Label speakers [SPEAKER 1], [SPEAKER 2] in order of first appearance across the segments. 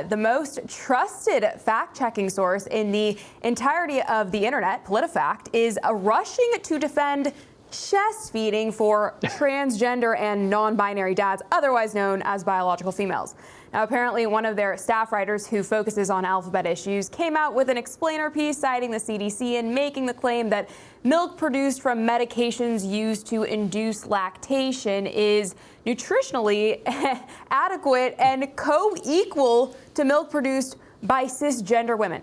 [SPEAKER 1] The most trusted fact-checking source in the entirety of the internet, PolitiFact, is rushing to defend chest feeding for transgender and non-binary dads, otherwise known as biological females. Now, apparently one of their staff writers who focuses on alphabet issues came out with an explainer piece citing the CDC and making the claim that milk produced from medications used to induce lactation is nutritionally adequate and co-equal to milk produced by cisgender women.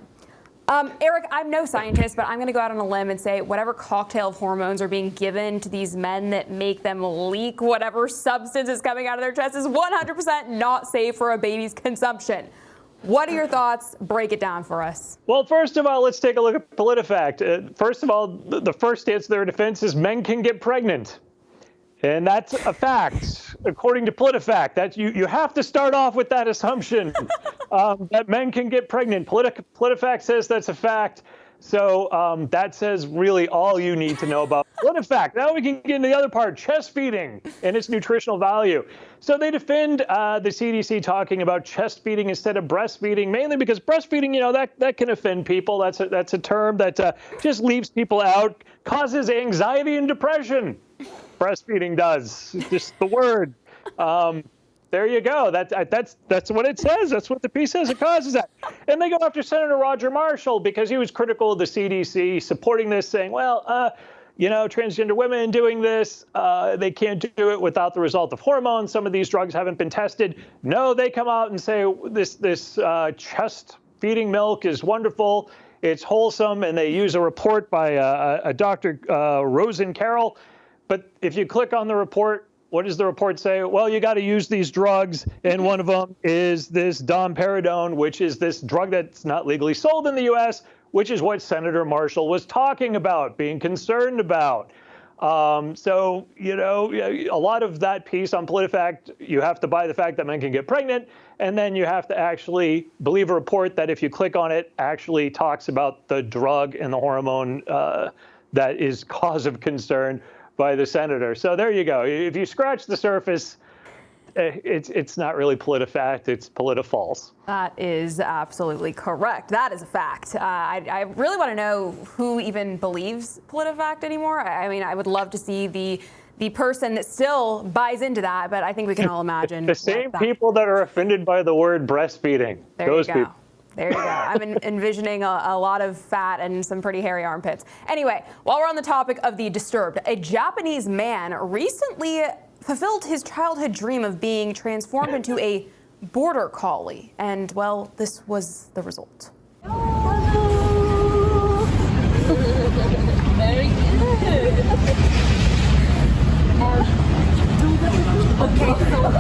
[SPEAKER 1] Eric, I'm no scientist, but I'm going to go out on a limb and say whatever cocktail of hormones are being given to these men that make them leak whatever substance is coming out of their chest is 100% not safe for a baby's consumption. What are your thoughts? Break it down for us.
[SPEAKER 2] Well, first of all, let's take a look at PolitiFact. First of all, the first stance of their defense is men can get pregnant. And that's a fact, according to PolitiFact. That you have to start off with that assumption that men can get pregnant. PolitiFact says that's a fact. So that says really all you need to know about PolitiFact. Now we can get into the other part, chest feeding and its nutritional value. So they defend the CDC talking about chest feeding instead of breastfeeding, mainly because breastfeeding, that can offend people. That's a term that just leaves people out, causes anxiety and depression. Breastfeeding does, just the word. There you go. That's what it says. That's what the piece says. It causes that. And they go after Senator Roger Marshall because he was critical of the CDC supporting this, saying, well, transgender women doing this, they can't do it without the result of hormones. Some of these drugs haven't been tested. No, they come out and say this chest feeding milk is wonderful. It's wholesome. And they use a report by a Dr. Rosen Carroll. But if you click on the report, what does the report say? Well, you got to use these drugs, and one of them is this domperidone, which is this drug that's not legally sold in the U.S., which is what Senator Marshall was talking about, being concerned about. So, a lot of that piece on PolitiFact, you have to buy the fact that men can get pregnant, and then you have to actually believe a report that if you click on it, actually talks about the drug and the hormone that is cause of concern by the senator. So there you go. If you scratch the surface, it's not really PolitiFact, it's PolitiFalse.
[SPEAKER 1] That is absolutely correct. That is a fact. I really want to know who even believes PolitiFact anymore. I mean, I would love to see the person that still buys into that, but I think we can all imagine.
[SPEAKER 2] The same people that are offended by the word breastfeeding. Those people.
[SPEAKER 1] There you go. I'm envisioning a lot of fat and some pretty hairy armpits. Anyway, while we're on the topic of the disturbed, a Japanese man recently fulfilled his childhood dream of being transformed into a Border Collie. And, well, this was the result.
[SPEAKER 3] Very good. Okay, so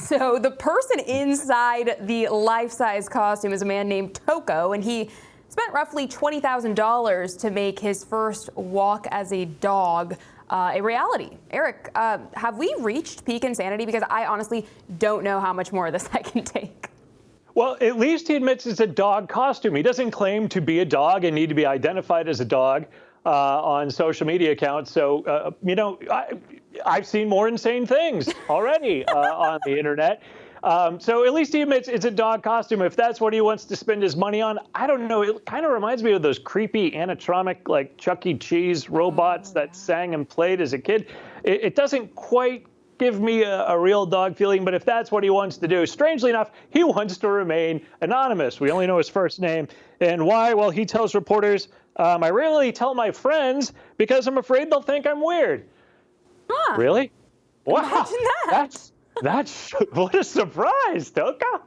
[SPEAKER 1] So the person inside the life-size costume is a man named Toko, and he spent roughly $20,000 to make his first walk as a dog a reality. Eric, have we reached peak insanity? Because I honestly don't know how much more of this I can take.
[SPEAKER 2] Well, at least he admits it's a dog costume. He doesn't claim to be a dog and need to be identified as a dog on social media accounts. So, I've seen more insane things already on the internet. So at least he admits it's a dog costume. If that's what he wants to spend his money on, I don't know. It kind of reminds me of those creepy animatronic, like Chuck E. Cheese robots that sang and played as a kid. It doesn't quite give me a real dog feeling, but if that's what he wants to do, strangely enough, he wants to remain anonymous. We only know his first name. And why? Well, he tells reporters, I rarely tell my friends because I'm afraid they'll think I'm weird.
[SPEAKER 1] Huh.
[SPEAKER 2] Really? Wow.
[SPEAKER 1] Imagine that.
[SPEAKER 2] That's what a surprise, Toka.